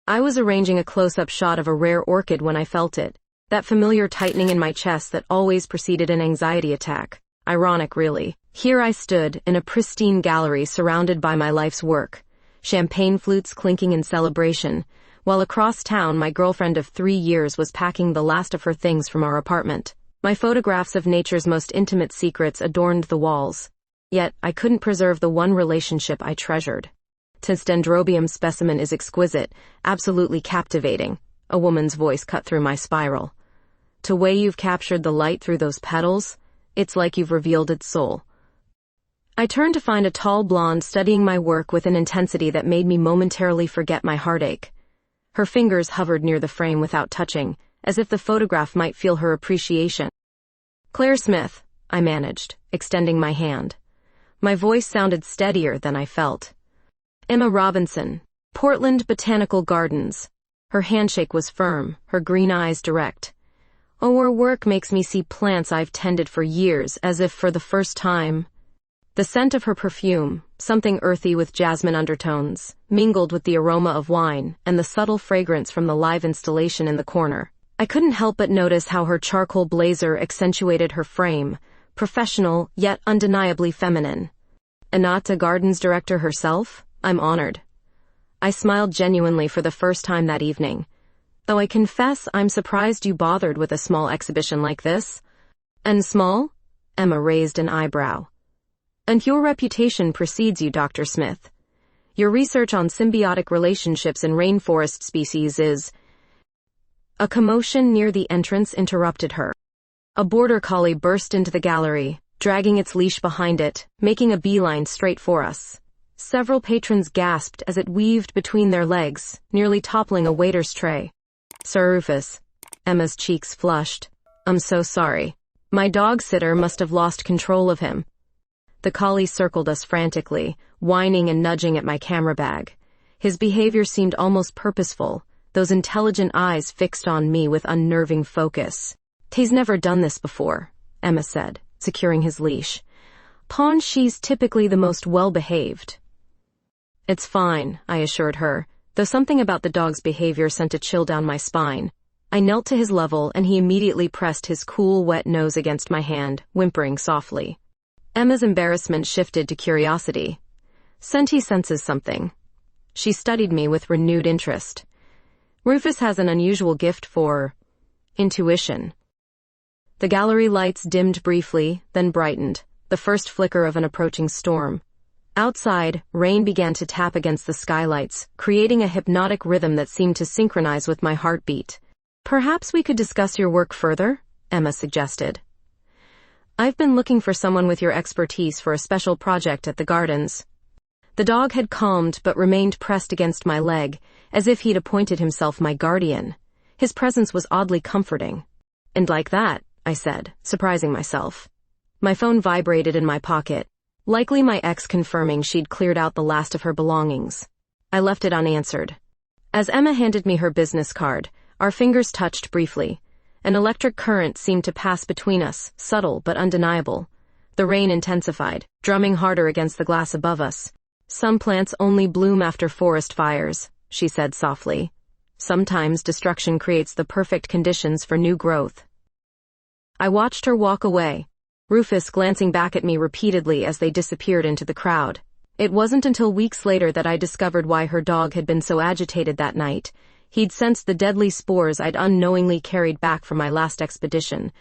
I was arranging a close-up shot of a rare orchid when I felt it. That familiar tightening in my chest that always preceded an anxiety attack. Ironic, really. Here I stood, in a pristine gallery surrounded by my life's work. Champagne flutes clinking in celebration, while across town my girlfriend of 3 years was packing the last of her things from our apartment. My photographs of nature's most intimate secrets adorned the walls. Yet, I couldn't preserve the one relationship I treasured. This dendrobium specimen is exquisite, absolutely captivating. A woman's voice cut through my spiral. The way you've captured the light through those petals, it's like you've revealed its soul. I turned to find a tall blonde studying my work with an intensity that made me momentarily forget my heartache. Her fingers hovered near the frame without touching, as if the photograph might feel her appreciation. Claire Smith, I managed, extending my hand. My voice sounded steadier than I felt. Emma Robinson, Portland Botanical Gardens. Her handshake was firm, her green eyes direct. Oh, her work makes me see plants I've tended for years, as if for the first time. The scent of her perfume, something earthy with jasmine undertones, mingled with the aroma of wine and the subtle fragrance from the live installation in the corner. I couldn't help but notice how her charcoal blazer accentuated her frame, professional yet undeniably feminine. Anata Gardens director herself? I'm honored. I smiled genuinely for the first time that evening. Though I confess I'm surprised you bothered with a small exhibition like this. And small? Emma raised an eyebrow. And your reputation precedes you, Dr. Smith. Your research on symbiotic relationships in rainforest species is... A commotion near the entrance interrupted her. A border collie burst into the gallery, dragging its leash behind it, making a beeline straight for us. Several patrons gasped as it weaved between their legs, nearly toppling a waiter's tray. Sir Rufus. Emma's cheeks flushed. I'm so sorry. My dog sitter must have lost control of him. The collie circled us frantically, whining and nudging at my camera bag. His behavior seemed almost purposeful, those intelligent eyes fixed on me with unnerving focus. He's never done this before, Emma said, securing his leash. She's typically the most well-behaved. It's fine, I assured her, though something about the dog's behavior sent a chill down my spine. I knelt to his level and he immediately pressed his cool, wet nose against my hand, whimpering softly. Emma's embarrassment shifted to curiosity. Senti senses something. She studied me with renewed interest. Rufus has an unusual gift for... intuition. The gallery lights dimmed briefly, then brightened, the first flicker of an approaching storm. Outside, rain began to tap against the skylights, creating a hypnotic rhythm that seemed to synchronize with my heartbeat. Perhaps we could discuss your work further, Emma suggested. I've been looking for someone with your expertise for a special project at the gardens. The dog had calmed but remained pressed against my leg, as if he'd appointed himself my guardian. His presence was oddly comforting. And like that, I said, surprising myself. My phone vibrated in my pocket, likely my ex confirming she'd cleared out the last of her belongings. I left it unanswered. As Emma handed me her business card, our fingers touched briefly. An electric current seemed to pass between us, subtle but undeniable. The rain intensified, drumming harder against the glass above us. Some plants only bloom after forest fires, she said softly. Sometimes destruction creates the perfect conditions for new growth. I watched her walk away, Rufus glancing back at me repeatedly as they disappeared into the crowd. It wasn't until weeks later that I discovered why her dog had been so agitated that night. He'd sensed the deadly spores I'd unknowingly carried back from my last expedition,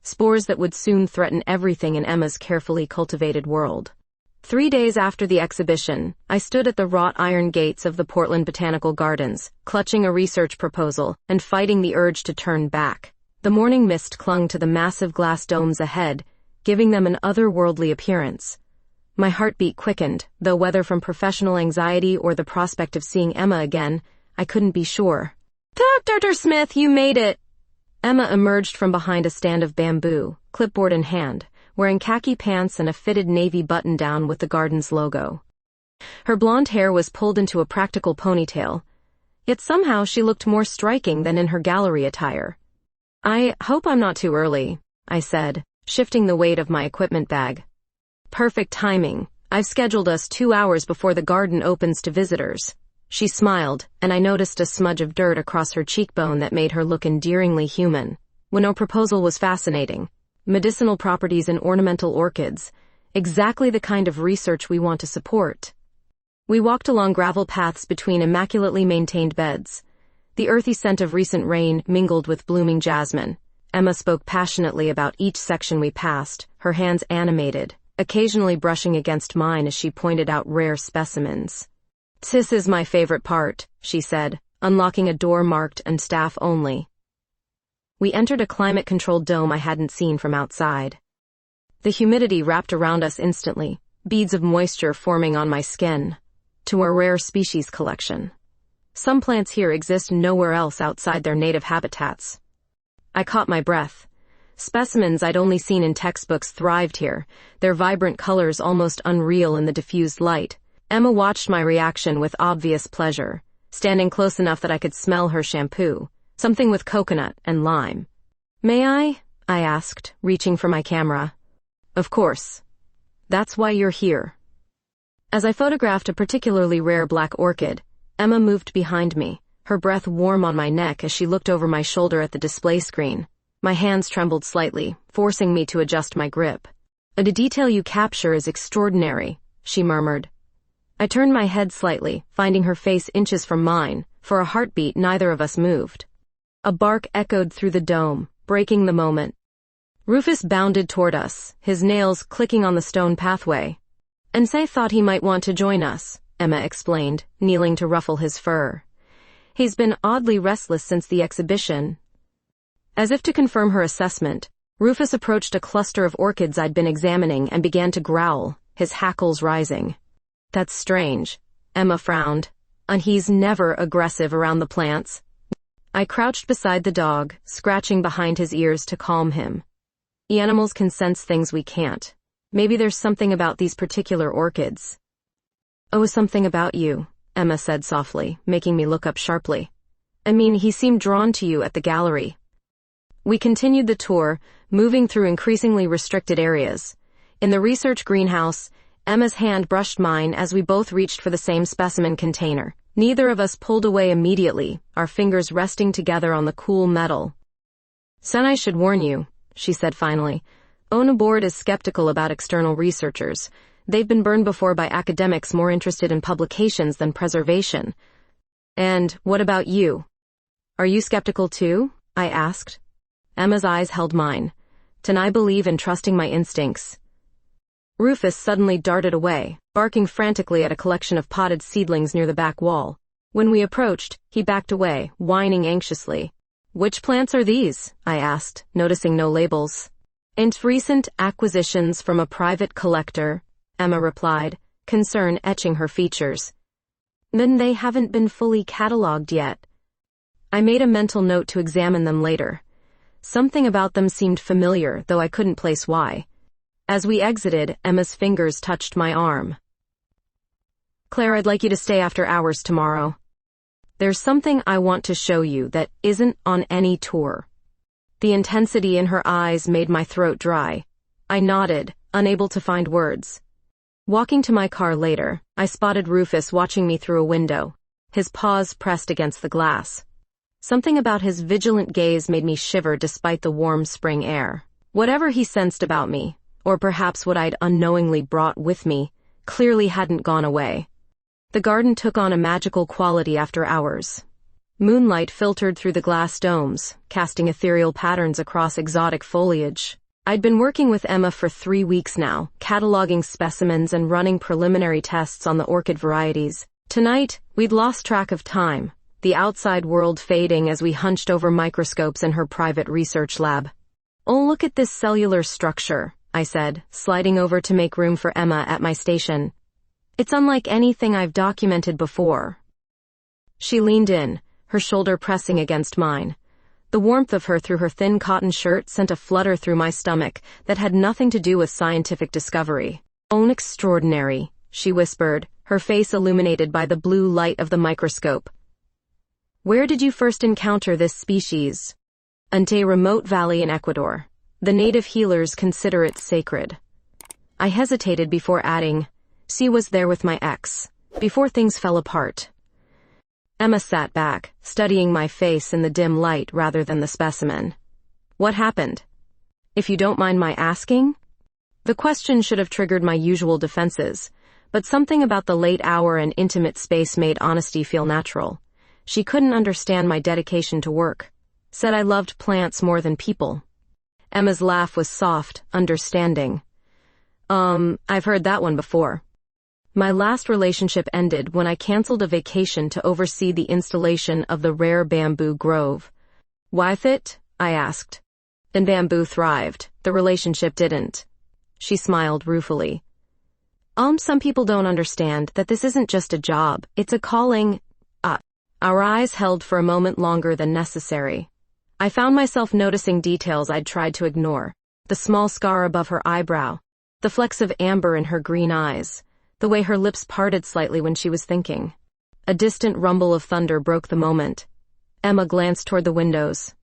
spores that would soon threaten everything in Emma's carefully cultivated world. 3 days after the exhibition, I stood at the wrought iron gates of the Portland Botanical Gardens, clutching a research proposal and fighting the urge to turn back. The morning mist clung to the massive glass domes ahead, giving them an otherworldly appearance. My heartbeat quickened, though whether from professional anxiety or the prospect of seeing Emma again, I couldn't be sure. Dr. Smith, you made it! Emma emerged from behind a stand of bamboo, clipboard in hand, wearing khaki pants and a fitted navy button-down with the garden's logo. Her blonde hair was pulled into a practical ponytail, yet somehow she looked more striking than in her gallery attire. I hope I'm not too early, I said, shifting the weight of my equipment bag. Perfect timing. I've scheduled us 2 hours before the garden opens to visitors. She smiled, and I noticed a smudge of dirt across her cheekbone that made her look endearingly human. When our proposal was fascinating. Medicinal properties in ornamental orchids. Exactly the kind of research we want to support. We walked along gravel paths between immaculately maintained beds. The earthy scent of recent rain mingled with blooming jasmine. Emma spoke passionately about each section we passed, her hands animated, occasionally brushing against mine as she pointed out rare specimens. "This is my favorite part," she said, unlocking a door marked and staff only. We entered a climate-controlled dome I hadn't seen from outside. The humidity wrapped around us instantly, beads of moisture forming on my skin. To a rare species collection. Some plants here exist nowhere else outside their native habitats. I caught my breath. Specimens I'd only seen in textbooks thrived here, their vibrant colors almost unreal in the diffused light. Emma watched my reaction with obvious pleasure, standing close enough that I could smell her shampoo, something with coconut and lime. "May I?" I asked, reaching for my camera. "Of course. That's why you're here." As I photographed a particularly rare black orchid, Emma moved behind me, her breath warm on my neck as she looked over my shoulder at the display screen. My hands trembled slightly, forcing me to adjust my grip. "The detail you capture is extraordinary," she murmured. I turned my head slightly, finding her face inches from mine. For a heartbeat, neither of us moved. A bark echoed through the dome, breaking the moment. Rufus bounded toward us, his nails clicking on the stone pathway. "And Say thought he might want to join us," Emma explained, kneeling to ruffle his fur. "He's been oddly restless since the exhibition." As if to confirm her assessment, Rufus approached a cluster of orchids I'd been examining and began to growl, his hackles rising. "That's strange," Emma frowned. "And he's never aggressive around the plants." I crouched beside the dog, scratching behind his ears to calm him. Animals can sense things we can't. Maybe there's something about these particular orchids. "Oh, something about you," Emma said softly, making me look up sharply. "I mean, he seemed drawn to you at the gallery." We continued the tour, moving through increasingly restricted areas. In the research greenhouse, Emma's hand brushed mine as we both reached for the same specimen container. Neither of us pulled away immediately, our fingers resting together on the cool metal. "Son, I should warn you," she said finally. "Ona board is skeptical about external researchers. They've been burned before by academics more interested in publications than preservation." "And what about you? Are you skeptical too?" I asked. Emma's eyes held mine. "Can I believe in trusting my instincts?" Rufus suddenly darted away, barking frantically at a collection of potted seedlings near the back wall. When we approached, he backed away, whining anxiously. "Which plants are these?" I asked, noticing no labels. "And recent acquisitions from a private collector," Emma replied, concern etching her features. "Then they haven't been fully catalogued yet." I made a mental note to examine them later. Something about them seemed familiar, though I couldn't place why. As we exited, Emma's fingers touched my arm. "Claire, I'd like you to stay after hours tomorrow. There's something I want to show you that isn't on any tour." The intensity in her eyes made my throat dry. I nodded, unable to find words. Walking to my car later, I spotted Rufus watching me through a window, his paws pressed against the glass. Something about his vigilant gaze made me shiver despite the warm spring air. Whatever he sensed about me, or perhaps what I'd unknowingly brought with me, clearly hadn't gone away. The garden took on a magical quality after hours. Moonlight filtered through the glass domes, casting ethereal patterns across exotic foliage. I'd been working with Emma for 3 weeks now, cataloging specimens and running preliminary tests on the orchid varieties. Tonight, we'd lost track of time, the outside world fading as we hunched over microscopes in her private research lab. "Oh, look at this cellular structure," I said, sliding over to make room for Emma at my station. "It's unlike anything I've documented before." She leaned in, her shoulder pressing against mine. The warmth of her through her thin cotton shirt sent a flutter through my stomach that had nothing to do with scientific discovery. "Oh, extraordinary," she whispered, her face illuminated by the blue light of the microscope. "Where did you first encounter this species?" "Ante a remote valley in Ecuador. The native healers consider it sacred." I hesitated before adding, "She was there with my ex, before things fell apart." Emma sat back, studying my face in the dim light rather than the specimen. What happened? If you don't mind my asking? The question should have triggered my usual defenses, but something about the late hour and intimate space made honesty feel natural. She couldn't understand my dedication to work. Said I loved plants more than people. Emma's laugh was soft, understanding. I've heard that one before. My last relationship ended when I canceled a vacation to oversee the installation of the rare bamboo grove. Why fit? I asked. And bamboo thrived. The relationship didn't. She smiled ruefully. Some people don't understand that this isn't just a job, it's a calling. Our eyes held for a moment longer than necessary. I found myself noticing details I'd tried to ignore. The small scar above her eyebrow, the flecks of amber in her green eyes, the way her lips parted slightly when she was thinking. A distant rumble of thunder broke the moment. Emma glanced toward the windows.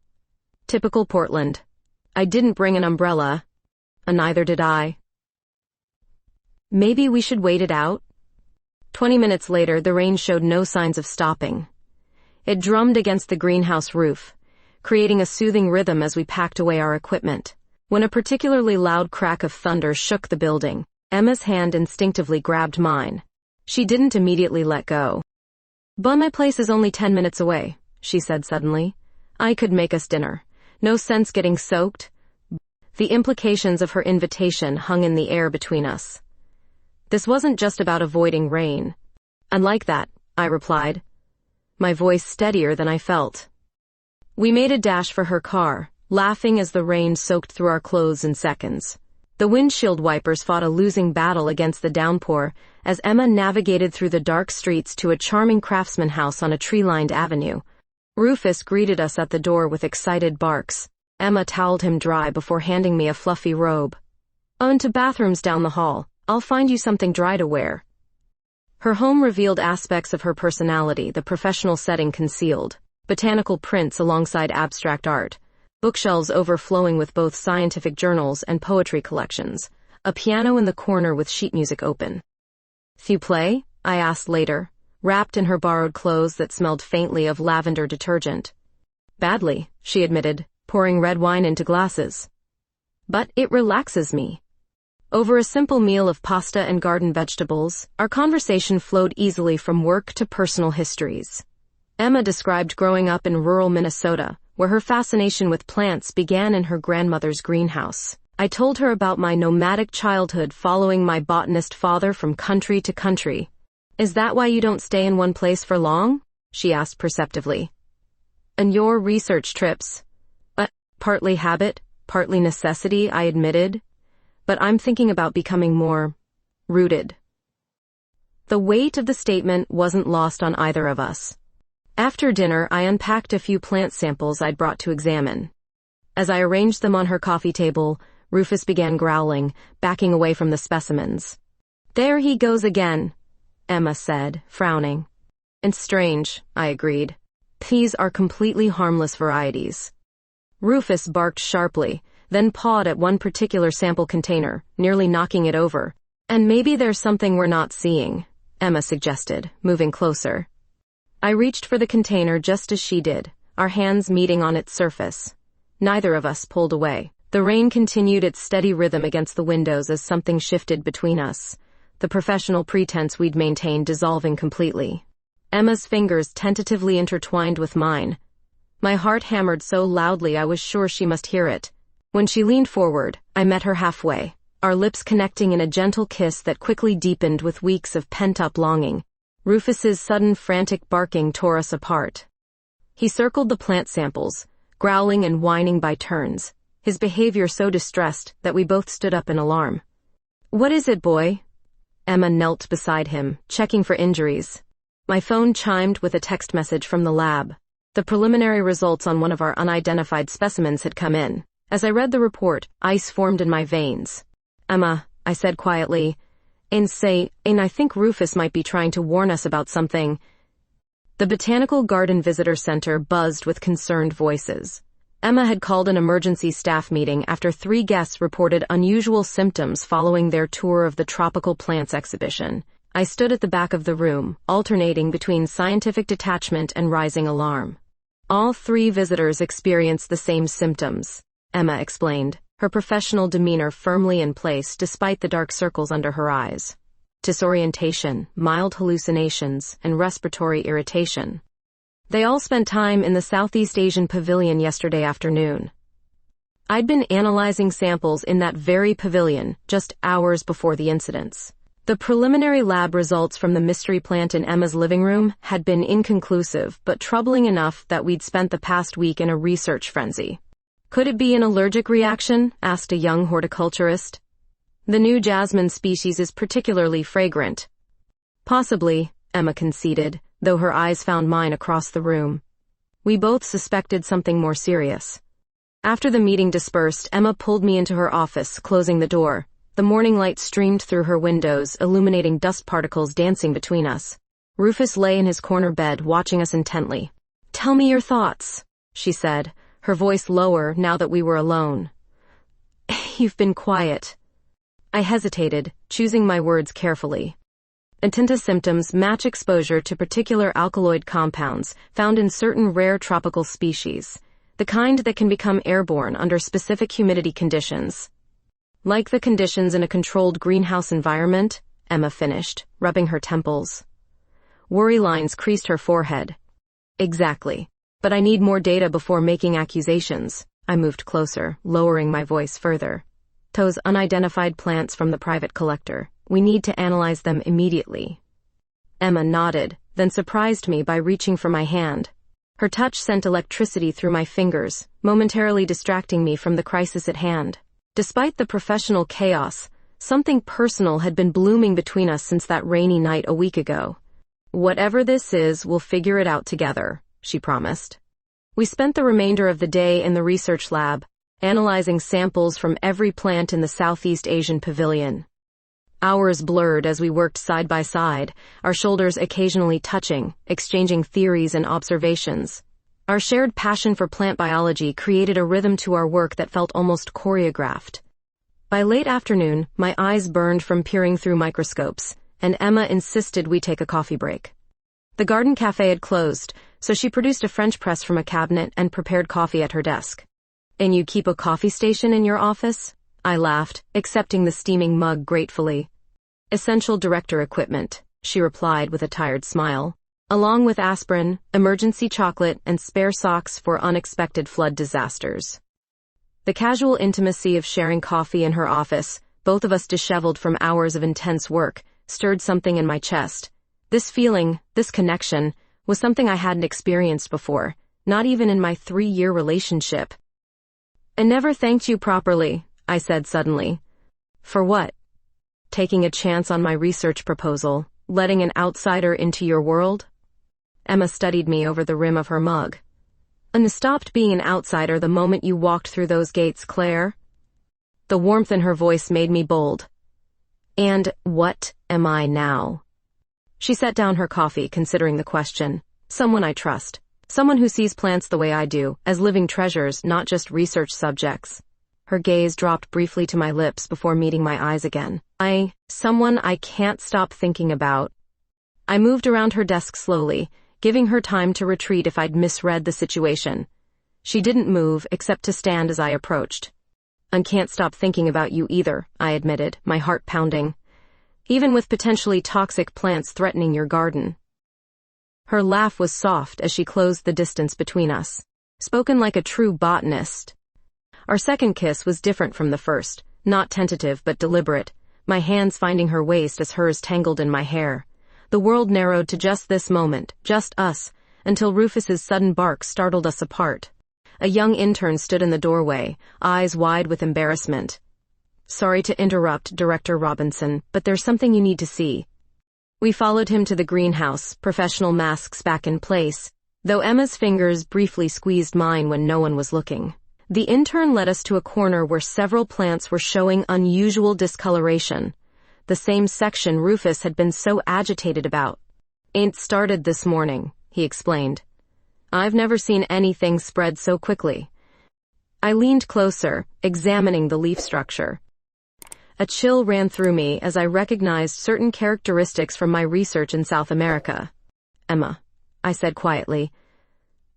Typical Portland. I didn't bring an umbrella. Neither did I. Maybe we should wait it out? 20 minutes later, the rain showed no signs of stopping. It drummed against the greenhouse roof, creating a soothing rhythm as we packed away our equipment. When a particularly loud crack of thunder shook the building, Emma's hand instinctively grabbed mine. She didn't immediately let go. But my place is only 10 minutes away, she said suddenly. I could make us dinner. No sense getting soaked. The implications of her invitation hung in the air between us. This wasn't just about avoiding rain. Unlike that, I replied, my voice steadier than I felt. We made a dash for her car, laughing as the rain soaked through our clothes in seconds. The windshield wipers fought a losing battle against the downpour as Emma navigated through the dark streets to a charming craftsman house on a tree-lined avenue. Rufus greeted us at the door with excited barks. Emma toweled him dry before handing me a fluffy robe. And to bathrooms down the hall. I'll find you something dry to wear. Her home revealed aspects of her personality the professional setting concealed. Botanical prints alongside abstract art. Bookshelves overflowing with both scientific journals and poetry collections. A piano in the corner with sheet music open. "You play?" I asked later, wrapped in her borrowed clothes that smelled faintly of lavender detergent. "Badly," she admitted, pouring red wine into glasses. "But it relaxes me." Over a simple meal of pasta and garden vegetables, our conversation flowed easily from work to personal histories. Emma described growing up in rural Minnesota, where her fascination with plants began in her grandmother's greenhouse. I told her about my nomadic childhood following my botanist father from country to country. "Is that why you don't stay in one place for long?" she asked perceptively. "And your research trips?" Partly habit, partly necessity," I admitted. "But I'm thinking about becoming more rooted." The weight of the statement wasn't lost on either of us. After dinner, I unpacked a few plant samples I'd brought to examine. As I arranged them on her coffee table, Rufus began growling, backing away from the specimens. "There he goes again," Emma said, frowning. "And strange," I agreed. "These are completely harmless varieties." Rufus barked sharply, then pawed at one particular sample container, nearly knocking it over. "And maybe there's something we're not seeing," Emma suggested, moving closer. I reached for the container just as she did, our hands meeting on its surface. Neither of us pulled away. The rain continued its steady rhythm against the windows as something shifted between us, the professional pretense we'd maintained dissolving completely. Emma's fingers tentatively intertwined with mine. My heart hammered so loudly I was sure she must hear it. When she leaned forward, I met her halfway, our lips connecting in a gentle kiss that quickly deepened with weeks of pent-up longing. Rufus's sudden frantic barking tore us apart. He circled the plant samples, growling and whining by turns, his behavior so distressed that we both stood up in alarm. "What is it, boy?" Emma knelt beside him, checking for injuries. My phone chimed with a text message from the lab. The preliminary results on one of our unidentified specimens had come in. As I read the report, ice formed in my veins. "Emma," I said quietly, and I think Rufus might be trying to warn us about something." The Botanical Garden Visitor Center buzzed with concerned voices. Emma had called an emergency staff meeting after 3 guests reported unusual symptoms following their tour of the tropical plants exhibition. I stood at the back of the room, alternating between scientific detachment and rising alarm. All 3 visitors experienced the same symptoms, Emma explained, her professional demeanor firmly in place despite the dark circles under her eyes. Disorientation, mild hallucinations, and respiratory irritation. They all spent time in the Southeast Asian pavilion yesterday afternoon. I'd been analyzing samples in that very pavilion just hours before the incidents. The preliminary lab results from the mystery plant in Emma's living room had been inconclusive but troubling enough that we'd spent the past week in a research frenzy. Could it be an allergic reaction? Asked a young horticulturist. The new jasmine species is particularly fragrant. Possibly, Emma conceded, though her eyes found mine across the room. We both suspected something more serious. After the meeting dispersed, Emma pulled me into her office, closing the door. The morning light streamed through her windows, illuminating dust particles dancing between us. Rufus lay in his corner bed, watching us intently. "Tell me your thoughts," she said, her voice lower now that we were alone. "You've been quiet." I hesitated, choosing my words carefully. Atinta symptoms match exposure to particular alkaloid compounds found in certain rare tropical species, the kind that can become airborne under specific humidity conditions. Like the conditions in a controlled greenhouse environment, Emma finished, rubbing her temples. Worry lines creased her forehead. Exactly. But I need more data before making accusations. I moved closer, lowering my voice further. Those unidentified plants from the private collector. We need to analyze them immediately. Emma nodded, then surprised me by reaching for my hand. Her touch sent electricity through my fingers, momentarily distracting me from the crisis at hand. Despite the professional chaos, something personal had been blooming between us since that rainy night a week ago. "Whatever this is, we'll figure it out together," she promised. We spent the remainder of the day in the research lab, analyzing samples from every plant in the Southeast Asian pavilion. Hours blurred as we worked side by side, our shoulders occasionally touching, exchanging theories and observations. Our shared passion for plant biology created a rhythm to our work that felt almost choreographed. By late afternoon, my eyes burned from peering through microscopes, and Emma insisted we take a coffee break. The garden cafe had closed, so she produced a French press from a cabinet and prepared coffee at her desk. "And you keep a coffee station in your office?" I laughed, accepting the steaming mug gratefully. "Essential director equipment," she replied with a tired smile. "Along with aspirin, emergency chocolate, and spare socks for unexpected flood disasters." The casual intimacy of sharing coffee in her office, both of us disheveled from hours of intense work, stirred something in my chest. This feeling, this connection, was something I hadn't experienced before, not even in my 3-year relationship. "I never thanked you properly," I said suddenly. "For what?" "Taking a chance on my research proposal, letting an outsider into your world?" Emma studied me over the rim of her mug. "And stopped being an outsider the moment you walked through those gates, Claire?" The warmth in her voice made me bold. "And what am I now?" She set down her coffee, considering the question. "Someone I trust. Someone who sees plants the way I do, as living treasures, not just research subjects." Her gaze dropped briefly to my lips before meeting my eyes again. Someone I can't stop thinking about." I moved around her desk slowly, giving her time to retreat if I'd misread the situation. She didn't move, except to stand as I approached. "I can't stop thinking about you either," I admitted, my heart pounding. "Even with potentially toxic plants threatening your garden." Her laugh was soft as she closed the distance between us. Spoken like a true botanist. Our second kiss was different from the first, not tentative but deliberate, my hands finding her waist as hers tangled in my hair. The world narrowed to just this moment, just us, until Rufus's sudden bark startled us apart. A young intern stood in the doorway, eyes wide with embarrassment. "Sorry to interrupt, Director Robinson, but there's something you need to see." We followed him to the greenhouse, professional masks back in place, though Emma's fingers briefly squeezed mine when no one was looking. The intern led us to a corner where several plants were showing unusual discoloration. The same section Rufus had been so agitated about. "Ain't started this morning," he explained. "I've never seen anything spread so quickly." I leaned closer, examining the leaf structure. A chill ran through me as I recognized certain characteristics from my research in South America. Emma, I said quietly,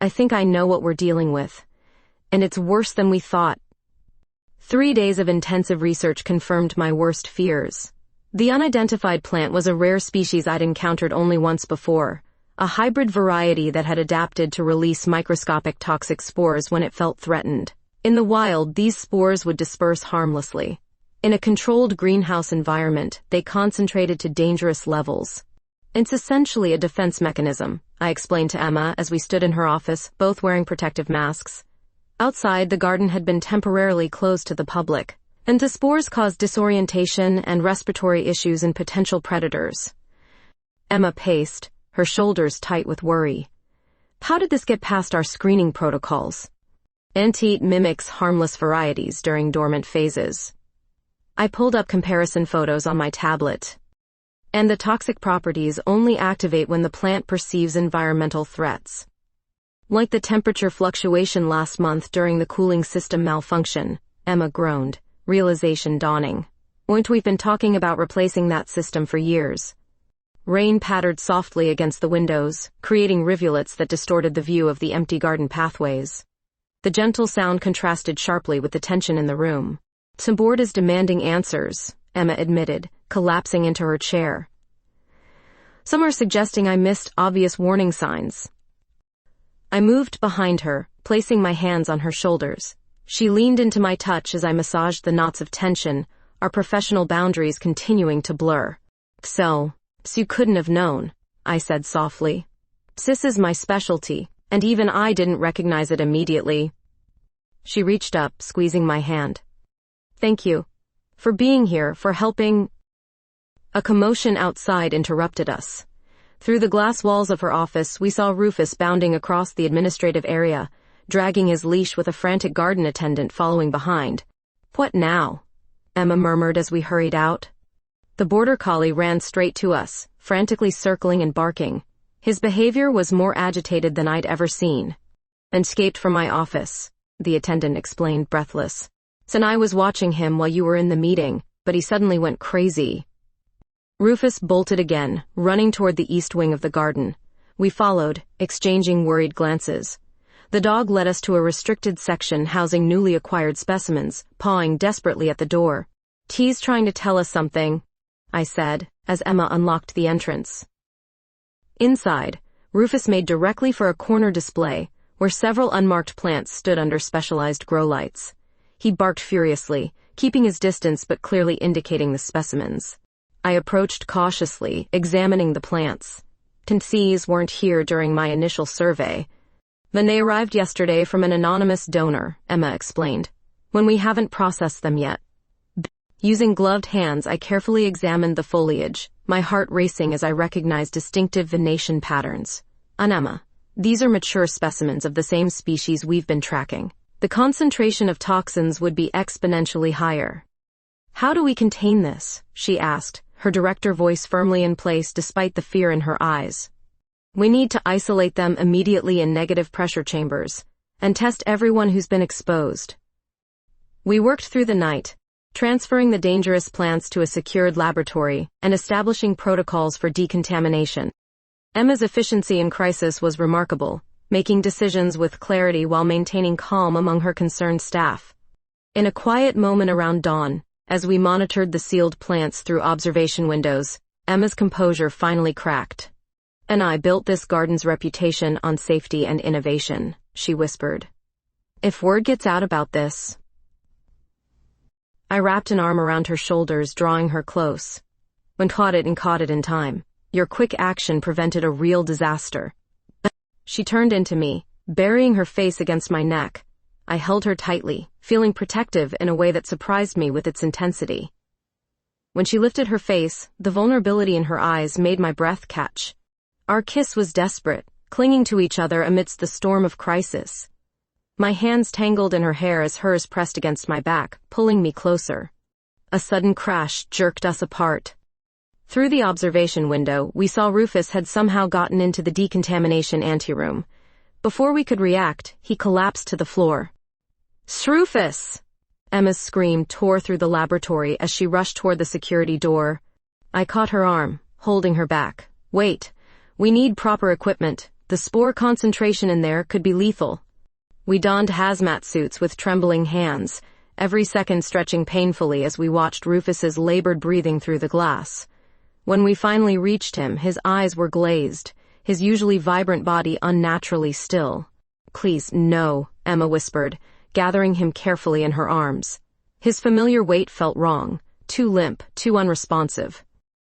I think I know what we're dealing with. And it's worse than we thought. 3 days of intensive research confirmed my worst fears. The unidentified plant was a rare species I'd encountered only once before, a hybrid variety that had adapted to release microscopic toxic spores when it felt threatened. In the wild, these spores would disperse harmlessly. In a controlled greenhouse environment, they concentrated to dangerous levels. It's essentially a defense mechanism, I explained to Emma as we stood in her office, both wearing protective masks. Outside, the garden had been temporarily closed to the public, and the spores caused disorientation and respiratory issues in potential predators. Emma paced, her shoulders tight with worry. How did this get past our screening protocols? Agitated mimics harmless varieties during dormant phases. I pulled up comparison photos on my tablet. And the toxic properties only activate when the plant perceives environmental threats. Like the temperature fluctuation last month during the cooling system malfunction, Emma groaned, realization dawning. We've been talking about replacing that system for years. Rain pattered softly against the windows, creating rivulets that distorted the view of the empty garden pathways. The gentle sound contrasted sharply with the tension in the room. The board is demanding answers, Emma admitted, collapsing into her chair. Some are suggesting I missed obvious warning signs. I moved behind her, placing my hands on her shoulders. She leaned into my touch as I massaged the knots of tension, our professional boundaries continuing to blur. So you couldn't have known, I said softly. This is my specialty, and even I didn't recognize it immediately. She reached up, squeezing my hand. Thank you. For being here, for helping. A commotion outside interrupted us. Through the glass walls of her office, we saw Rufus bounding across the administrative area, dragging his leash with a frantic garden attendant following behind. What now? Emma murmured as we hurried out. The border collie ran straight to us, frantically circling and barking. His behavior was more agitated than I'd ever seen. Escaped from my office, the attendant explained, breathless. And I was watching him while you were in the meeting, but he suddenly went crazy. Rufus bolted again, running toward the east wing of the garden. We followed, exchanging worried glances. The dog led us to a restricted section housing newly acquired specimens, pawing desperately at the door. He's trying to tell us something, I said, as Emma unlocked the entrance. Inside, Rufus made directly for a corner display, where several unmarked plants stood under specialized grow lights. He barked furiously, keeping his distance but clearly indicating the specimens. I approached cautiously, examining the plants. These weren't here during my initial survey. Then they arrived yesterday from an anonymous donor, Emma explained, when we haven't processed them yet. Using gloved hands, I carefully examined the foliage, my heart racing as I recognized distinctive venation patterns. Emma, these are mature specimens of the same species we've been tracking. The concentration of toxins would be exponentially higher. How do we contain this? She asked, her director voice firmly in place despite the fear in her eyes. We need to isolate them immediately in negative pressure chambers, and test everyone who's been exposed. We worked through the night, transferring the dangerous plants to a secured laboratory and establishing protocols for decontamination. Emma's efficiency in crisis was remarkable, making decisions with clarity while maintaining calm among her concerned staff. In a quiet moment around dawn, as we monitored the sealed plants through observation windows, Emma's composure finally cracked. And I built this garden's reputation on safety and innovation, she whispered. If word gets out about this. I wrapped an arm around her shoulders, drawing her close. When caught it in time. Your quick action prevented a real disaster. She turned into me, burying her face against my neck. I held her tightly, feeling protective in a way that surprised me with its intensity. When she lifted her face, the vulnerability in her eyes made my breath catch. Our kiss was desperate, clinging to each other amidst the storm of crisis. My hands tangled in her hair as hers pressed against my back, pulling me closer. A sudden crash jerked us apart. Through the observation window, we saw Rufus had somehow gotten into the decontamination anteroom. Before we could react, he collapsed to the floor. Rufus! Emma's scream tore through the laboratory as she rushed toward the security door. I caught her arm, holding her back. Wait, we need proper equipment. The spore concentration in there could be lethal. We donned hazmat suits with trembling hands, every second stretching painfully as we watched Rufus's labored breathing through the glass. When we finally reached him, his eyes were glazed, his usually vibrant body unnaturally still. Please, no, Emma whispered, gathering him carefully in her arms. His familiar weight felt wrong, too limp, too unresponsive.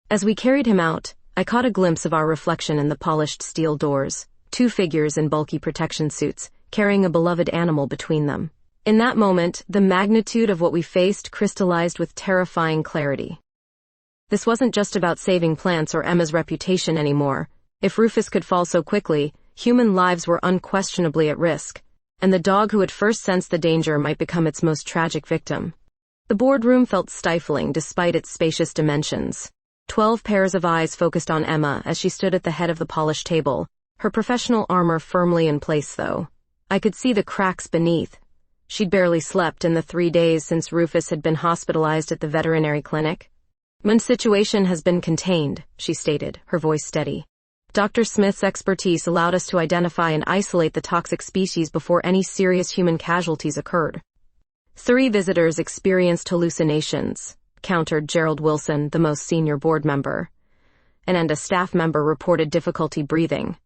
As we carried him out, I caught a glimpse of our reflection in the polished steel doors, two figures in bulky protection suits, carrying a beloved animal between them. In that moment, the magnitude of what we faced crystallized with terrifying clarity. This wasn't just about saving plants or Emma's reputation anymore. If Rufus could fall so quickly, human lives were unquestionably at risk, and the dog who had first sensed the danger might become its most tragic victim. The boardroom felt stifling despite its spacious dimensions. 12 pairs of eyes focused on Emma as she stood at the head of the polished table, her professional armor firmly in place though. I could see the cracks beneath. She'd barely slept in the 3 days since Rufus had been hospitalized at the veterinary clinic. "My situation has been contained," she stated, her voice steady. Dr. Smith's expertise allowed us to identify and isolate the toxic species before any serious human casualties occurred. 3 visitors experienced hallucinations, countered Gerald Wilson, the most senior board member. And a staff member reported difficulty breathing.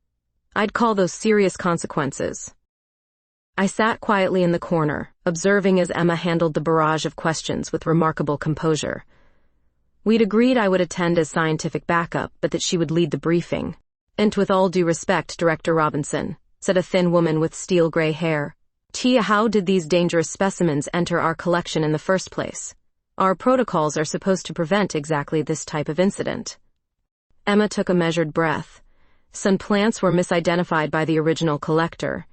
I'd call those serious consequences. I sat quietly in the corner, observing as Emma handled the barrage of questions with remarkable composure. We'd agreed I would attend as scientific backup, but that she would lead the briefing. "And with all due respect, Director Robinson," said a thin woman with steel gray hair. "Tia, how did these dangerous specimens enter our collection in the first place? Our protocols are supposed to prevent exactly this type of incident." Emma took a measured breath. Some plants were misidentified by the original collector.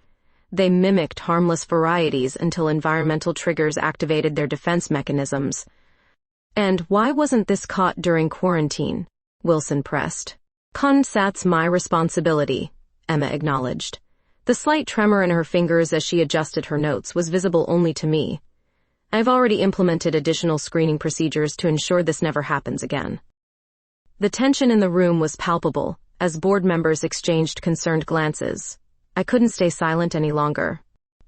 They mimicked harmless varieties until environmental triggers activated their defense mechanisms. "And why wasn't this caught during quarantine?" Wilson pressed. "That's my responsibility," Emma acknowledged. The slight tremor in her fingers as she adjusted her notes was visible only to me. "I've already implemented additional screening procedures to ensure this never happens again." The tension in the room was palpable as board members exchanged concerned glances. I couldn't stay silent any longer.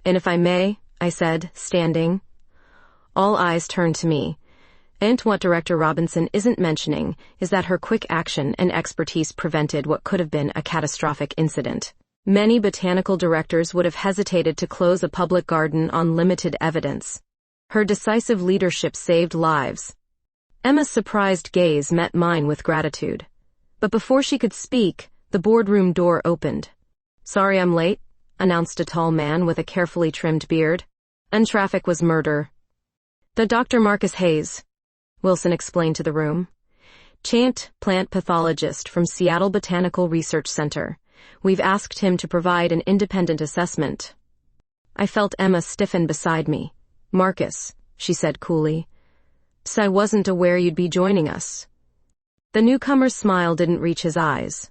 "And if I may," I said, standing. All eyes turned to me. And what Director Robinson isn't mentioning is that her quick action and expertise prevented what could have been a catastrophic incident. Many botanical directors would have hesitated to close a public garden on limited evidence. Her decisive leadership saved lives. Emma's surprised gaze met mine with gratitude. But before she could speak, the boardroom door opened. "Sorry I'm late," announced a tall man with a carefully trimmed beard. "And traffic was murder." "The Dr. Marcus Hayes," Wilson explained to the room. "Plant pathologist from Seattle Botanical Research Center. We've asked him to provide an independent assessment." I felt Emma stiffen beside me. "Marcus," she said coolly. "So I wasn't aware you'd be joining us." The newcomer's smile didn't reach his eyes.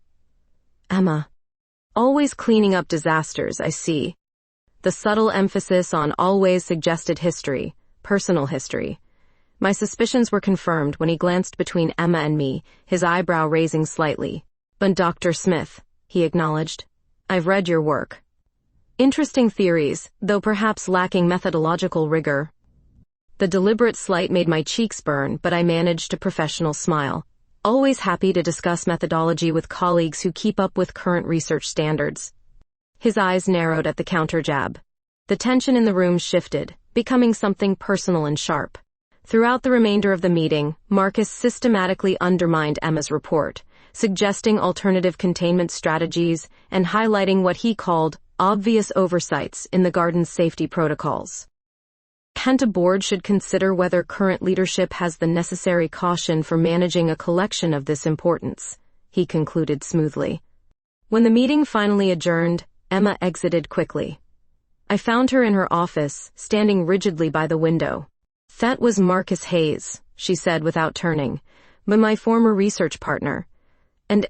"Emma. Always cleaning up disasters, I see." The subtle emphasis on always suggested history, personal history. My suspicions were confirmed when he glanced between Emma and me, his eyebrow raising slightly. "But Dr. Smith," he acknowledged, "I've read your work. Interesting theories, though perhaps lacking methodological rigor." The deliberate slight made my cheeks burn, but I managed a professional smile. Always happy to discuss methodology with colleagues who keep up with current research standards. His eyes narrowed at the counter jab. The tension in the room shifted, becoming something personal and sharp. Throughout the remainder of the meeting, Marcus systematically undermined Emma's report, suggesting alternative containment strategies and highlighting what he called obvious oversights in the garden's safety protocols. A board should consider whether current leadership has the necessary caution for managing a collection of this importance, he concluded smoothly. When the meeting finally adjourned, Emma exited quickly. I found her in her office, standing rigidly by the window. "That was Marcus Hayes," she said without turning, "but my former research partner. And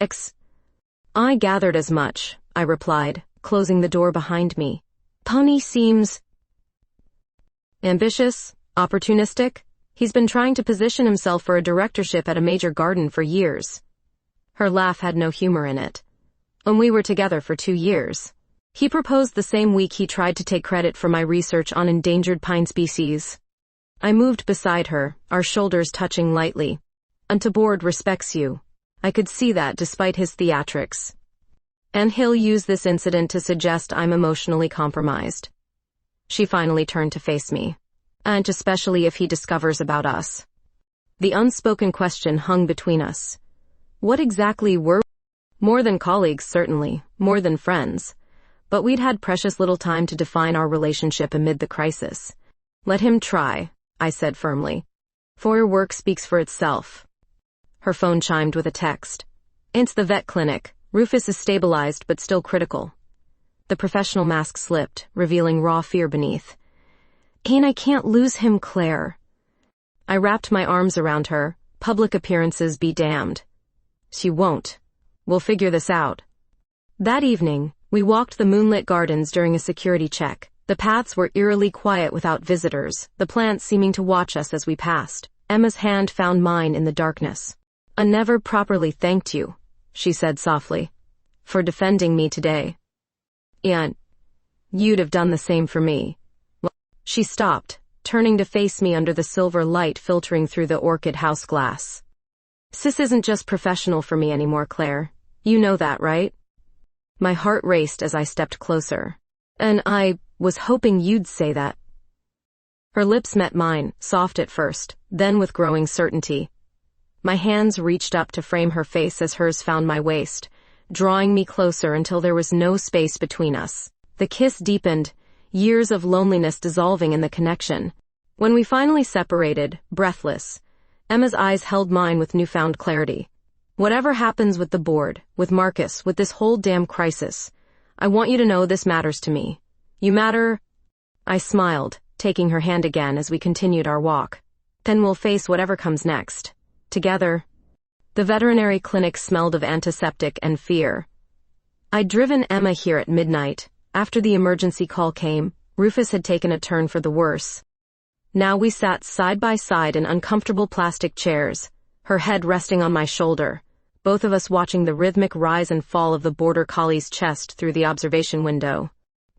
I gathered as much," I replied, closing the door behind me. "Pony seems ambitious, Opportunistic? He's been trying to position himself for a directorship at a major garden for years. Her laugh had no humor in it. And we were together for 2 years. He proposed the same week he tried to take credit for my research on endangered pine species. I moved beside her, our shoulders touching lightly. And the board respects you. I could see that despite his theatrics. And he'll use this incident to suggest I'm emotionally compromised. She finally turned to face me. And especially if he discovers about us. The unspoken question hung between us. What exactly were we? More than colleagues, certainly, more than friends. But we'd had precious little time to define our relationship amid the crisis. Let him try, I said firmly. For your work speaks for itself. Her phone chimed with a text. It's the vet clinic. Rufus is stabilized but still critical. The professional mask slipped, revealing raw fear beneath. I can't lose him, Claire. I wrapped my arms around her. Public appearances be damned. She won't. We'll figure this out. That evening, we walked the moonlit gardens during a security check. The paths were eerily quiet without visitors, the plants seeming to watch us as we passed. Emma's hand found mine in the darkness. I never properly thanked you, she said softly, for defending me today. And you'd have done the same for me. She stopped, turning to face me under the silver light filtering through the orchid house glass. Sis isn't just professional for me anymore, Claire. You know that, right? My heart raced as I stepped closer. And I was hoping you'd say that. Her lips met mine, soft at first, then with growing certainty. My hands reached up to frame her face as hers found my waist, drawing me closer until there was no space between us. The kiss deepened, years of loneliness dissolving in the connection. When we finally separated, breathless, Emma's eyes held mine with newfound clarity. Whatever happens with the board, with Marcus, with this whole damn crisis, I want you to know this matters to me. You matter. I smiled, taking her hand again as we continued our walk. Then we'll face whatever comes next. Together. The veterinary clinic smelled of antiseptic and fear. I'd driven Emma here at midnight. After the emergency call came, Rufus had taken a turn for the worse. Now we sat side by side in uncomfortable plastic chairs, her head resting on my shoulder, both of us watching the rhythmic rise and fall of the border collie's chest through the observation window.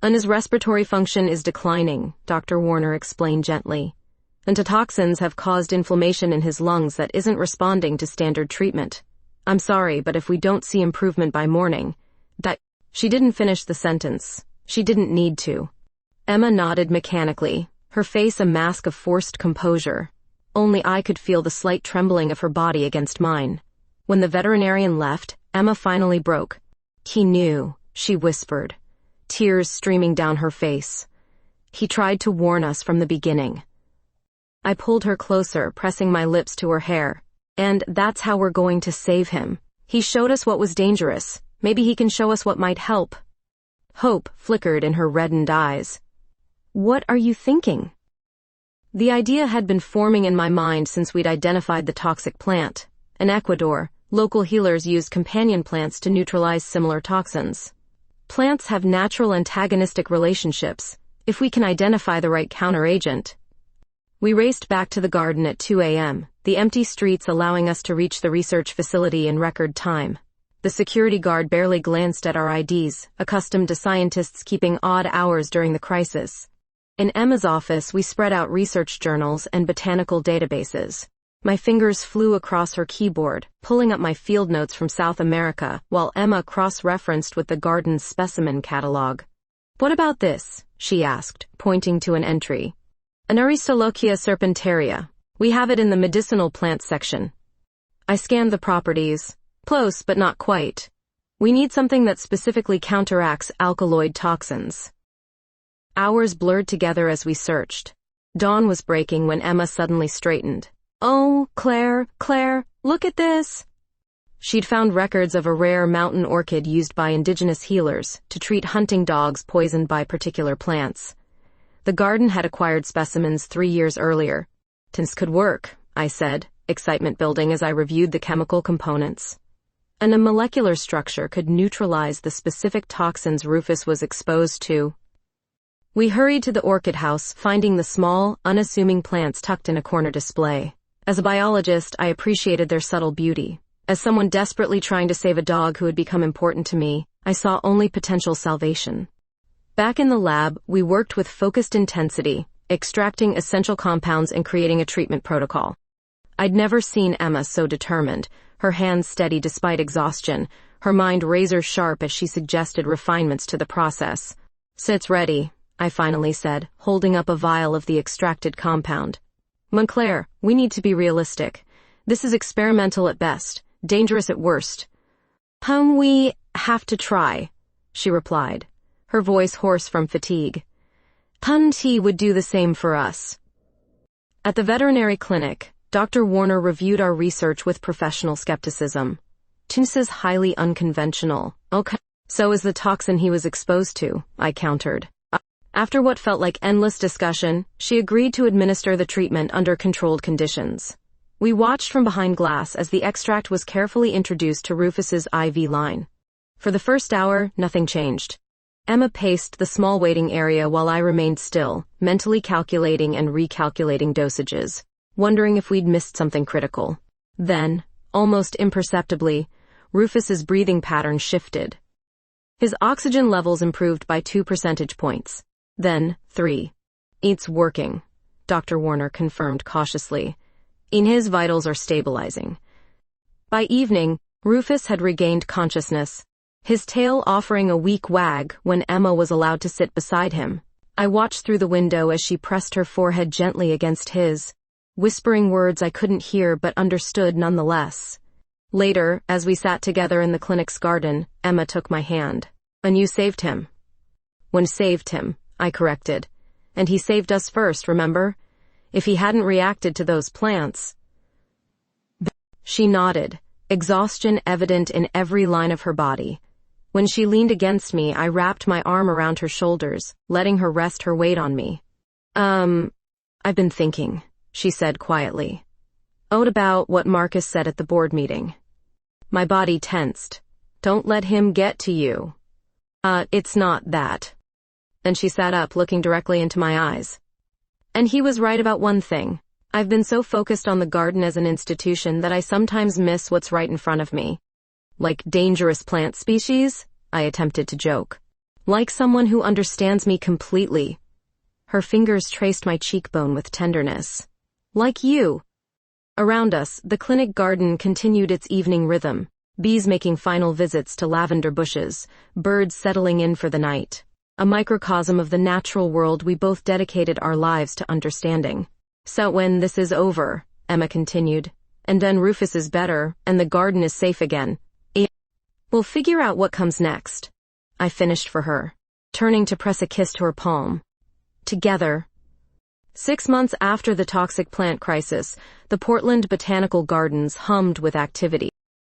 And his respiratory function is declining, Dr. Warner explained gently. And the toxins have caused inflammation in his lungs that isn't responding to standard treatment. I'm sorry, but if we don't see improvement by morning, that... She didn't finish the sentence. She didn't need to. Emma nodded mechanically, her face a mask of forced composure. Only I could feel the slight trembling of her body against mine. When the veterinarian left, Emma finally broke. He knew, she whispered, tears streaming down her face. He tried to warn us from the beginning. I pulled her closer, pressing my lips to her hair. And that's how we're going to save him. He showed us what was dangerous. Maybe he can show us what might help. Hope flickered in her reddened eyes. What are you thinking? The idea had been forming in my mind since we'd identified the toxic plant. In Ecuador, local healers used companion plants to neutralize similar toxins. Plants have natural antagonistic relationships, if we can identify the right counteragent. We raced back to the garden at 2 a.m., the empty streets allowing us to reach the research facility in record time. The security guard barely glanced at our IDs, accustomed to scientists keeping odd hours during the crisis. In Emma's office, we spread out research journals and botanical databases. My fingers flew across her keyboard, pulling up my field notes from South America, while Emma cross-referenced with the garden's specimen catalog. What about this? She asked, pointing to an entry. An Aristolochia serpentaria. We have it in the medicinal plants section. I scanned the properties. Close, but not quite. We need something that specifically counteracts alkaloid toxins. Hours blurred together as we searched. Dawn was breaking when Emma suddenly straightened. Oh, Claire, look at this! She'd found records of a rare mountain orchid used by indigenous healers to treat hunting dogs poisoned by particular plants. The garden had acquired specimens 3 years earlier. This could work, I said, excitement building as I reviewed the chemical components. And a molecular structure could neutralize the specific toxins Rufus was exposed to. We hurried to the orchid house, finding the small, unassuming plants tucked in a corner display. As a biologist, I appreciated their subtle beauty. As someone desperately trying to save a dog who had become important to me, I saw only potential salvation. Back in the lab, we worked with focused intensity, extracting essential compounds and creating a treatment protocol. I'd never seen Emma so determined, her hands steady despite exhaustion, her mind razor-sharp as she suggested refinements to the process. "It's ready," I finally said, holding up a vial of the extracted compound. "Montclair, we need to be realistic. This is experimental at best, dangerous at worst." We have to try," she replied, her voice hoarse from fatigue. Tea would do the same for us." At the veterinary clinic, Dr. Warner reviewed our research with professional skepticism. "This is highly unconventional." "Okay. So is the toxin he was exposed to," I countered. After what felt like endless discussion, she agreed to administer the treatment under controlled conditions. We watched from behind glass as the extract was carefully introduced to Rufus's IV line. For the first hour, nothing changed. Emma paced the small waiting area while I remained still, mentally calculating and recalculating dosages, wondering if we'd missed something critical. Then, almost imperceptibly, Rufus's breathing pattern shifted. His oxygen levels improved by 2 percentage points. Then, 3. "It's working," Dr. Warner confirmed cautiously. "His vitals are stabilizing." By evening, Rufus had regained consciousness, his tail offering a weak wag when Emma was allowed to sit beside him. I watched through the window as she pressed her forehead gently against his, whispering words I couldn't hear but understood nonetheless. Later, as we sat together in the clinic's garden, Emma took my hand. "And you saved him." "When saved him," I corrected. "And he saved us first, remember? If he hadn't reacted to those plants." She nodded, exhaustion evident in every line of her body. When she leaned against me, I wrapped my arm around her shoulders, letting her rest her weight on me. I've been thinking," she said quietly. About what Marcus said at the board meeting." My body tensed. "Don't let him get to you." It's not that." And she sat up, looking directly into my eyes. "And he was right about one thing. I've been so focused on the garden as an institution that I sometimes miss what's right in front of me." "Like dangerous plant species?" I attempted to joke. "Like someone who understands me completely." Her fingers traced my cheekbone with tenderness. "Like you." Around us, the clinic garden continued its evening rhythm, bees making final visits to lavender bushes, birds settling in for the night. A microcosm of the natural world we both dedicated our lives to understanding. "So when this is over," Emma continued, "and then Rufus is better, and the garden is safe again, we'll figure out what comes next." I finished for her, turning to press a kiss to her palm. Together. 6 months after the toxic plant crisis, the Portland Botanical Gardens hummed with activity.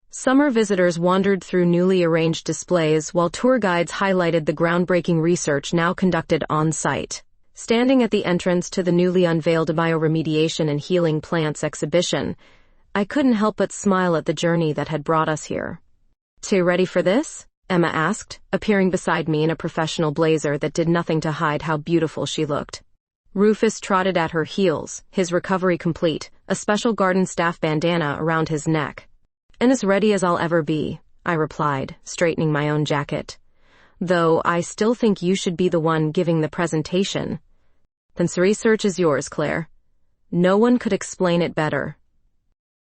Summer visitors wandered through newly arranged displays while tour guides highlighted the groundbreaking research now conducted on-site. Standing at the entrance to the newly unveiled Bioremediation and Healing Plants exhibition, I couldn't help but smile at the journey that had brought us here. "Too ready for this?" Emma asked, appearing beside me in a professional blazer that did nothing to hide how beautiful she looked. Rufus trotted at her heels, his recovery complete, a special garden staff bandana around his neck. "And as ready as I'll ever be," I replied, straightening my own jacket. "Though I still think you should be the one giving the presentation." "Then the research is yours, Claire. No one could explain it better."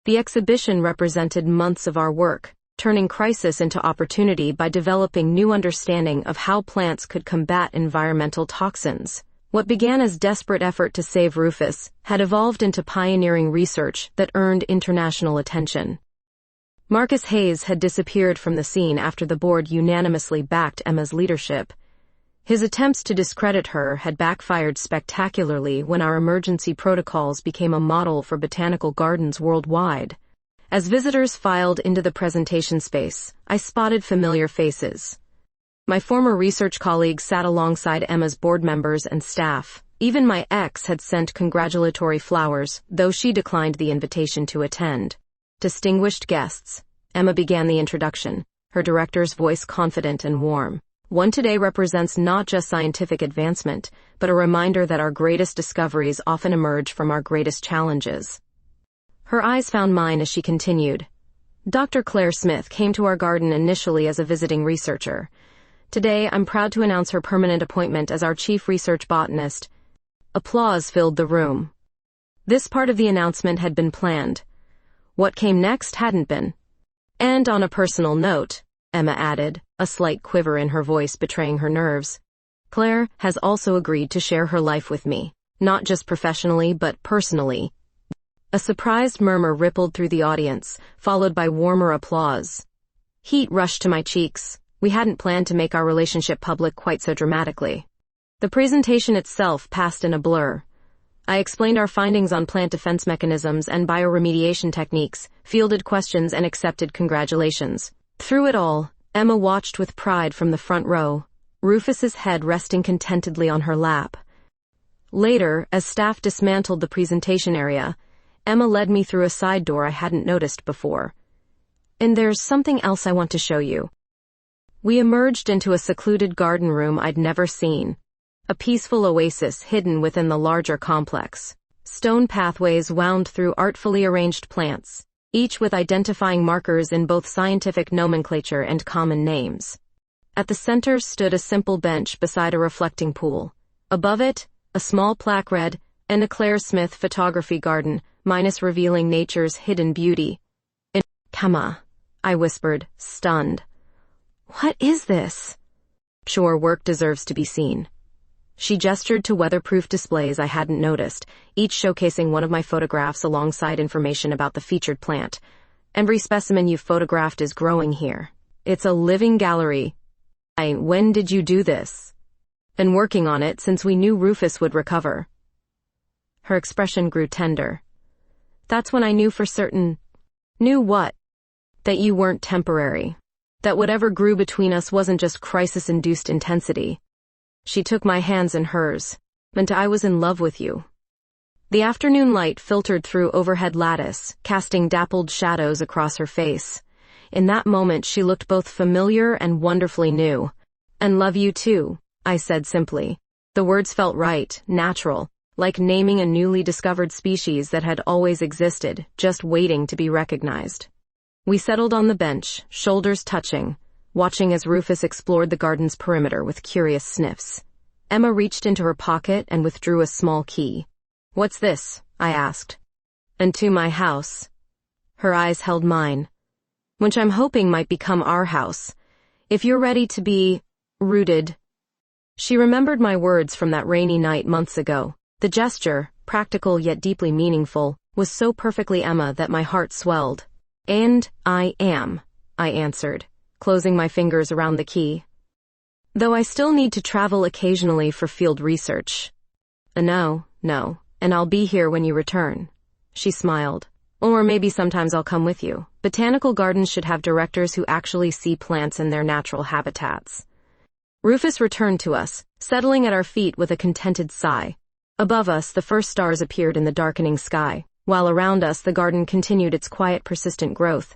The exhibition represented months of our work, turning crisis into opportunity by developing new understanding of how plants could combat environmental toxins. What began as desperate effort to save Rufus had evolved into pioneering research that earned international attention. Marcus Hayes had disappeared from the scene after the board unanimously backed Emma's leadership. His attempts to discredit her had backfired spectacularly when our emergency protocols became a model for botanical gardens worldwide. As visitors filed into the presentation space, I spotted familiar faces. My former research colleagues sat alongside Emma's board members and staff. Even my ex had sent congratulatory flowers, though she declined the invitation to attend. "Distinguished guests," Emma began the introduction, her director's voice confident and warm. One today represents not just scientific advancement, but a reminder that our greatest discoveries often emerge from our greatest challenges. Her eyes found mine as she continued. Dr. Claire Smith came to our garden initially as a visiting researcher. Today, I'm proud to announce her permanent appointment as our chief research botanist. Applause filled the room. This part of the announcement had been planned. What came next hadn't been. And on a personal note, Emma added, a slight quiver in her voice betraying her nerves, Claire has also agreed to share her life with me, not just professionally but personally. A surprised murmur rippled through the audience, followed by warmer applause. Heat rushed to my cheeks. We hadn't planned to make our relationship public quite so dramatically. The presentation itself passed in a blur. I explained our findings on plant defense mechanisms and bioremediation techniques, fielded questions and accepted congratulations. Through it all, Emma watched with pride from the front row, Rufus's head resting contentedly on her lap. Later, as staff dismantled the presentation area, Emma led me through a side door I hadn't noticed before. And there's something else I want to show you. We emerged into a secluded garden room I'd never seen, a peaceful oasis hidden within the larger complex. Stone pathways wound through artfully arranged plants, each with identifying markers in both scientific nomenclature and common names. At the center stood a simple bench beside a reflecting pool. Above it, a small plaque read, "And a Claire Smith photography garden, minus revealing nature's hidden beauty." "Emma," I whispered, stunned. "What is this?" "Sure, work deserves to be seen." She gestured to weatherproof displays I hadn't noticed, each showcasing one of my photographs alongside information about the featured plant. "Every specimen you've photographed is growing here. It's a living gallery." "When did you do this?" "Been working on it since we knew Rufus would recover." Her expression grew tender. "That's when I knew for certain." "Knew what?" "That you weren't temporary. That whatever grew between us wasn't just crisis-induced intensity." She took my hands in hers. "Meant I was in love with you." The afternoon light filtered through overhead lattice, casting dappled shadows across her face. In that moment she looked both familiar and wonderfully new. "And love you too," I said simply. The words felt right, natural, like naming a newly discovered species that had always existed, just waiting to be recognized. We settled on the bench, shoulders touching, watching as Rufus explored the garden's perimeter with curious sniffs. Emma reached into her pocket and withdrew a small key. "What's this?" I asked. "And to my house." Her eyes held mine. "Which I'm hoping might become our house. If you're ready to be rooted." She remembered my words from that rainy night months ago. The gesture, practical yet deeply meaningful, was so perfectly Emma that my heart swelled. "And I am," I answered, closing my fingers around the key. "Though I still need to travel occasionally for field research." No, and I'll be here when you return." She smiled. "Or maybe sometimes I'll come with you. Botanical gardens should have directors who actually see plants in their natural habitats." Rufus returned to us, settling at our feet with a contented sigh. Above us, the first stars appeared in the darkening sky, while around us the garden continued its quiet, persistent growth,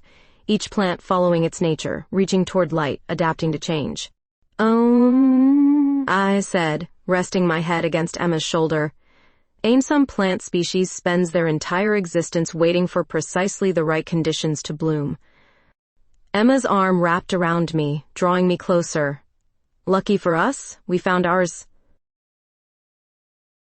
each plant following its nature, reaching toward light, adapting to change. "Oh," I said, resting my head against Emma's shoulder. Some plant species spends their entire existence waiting for precisely the right conditions to bloom." Emma's arm wrapped around me, drawing me closer. "Lucky for us, we found ours."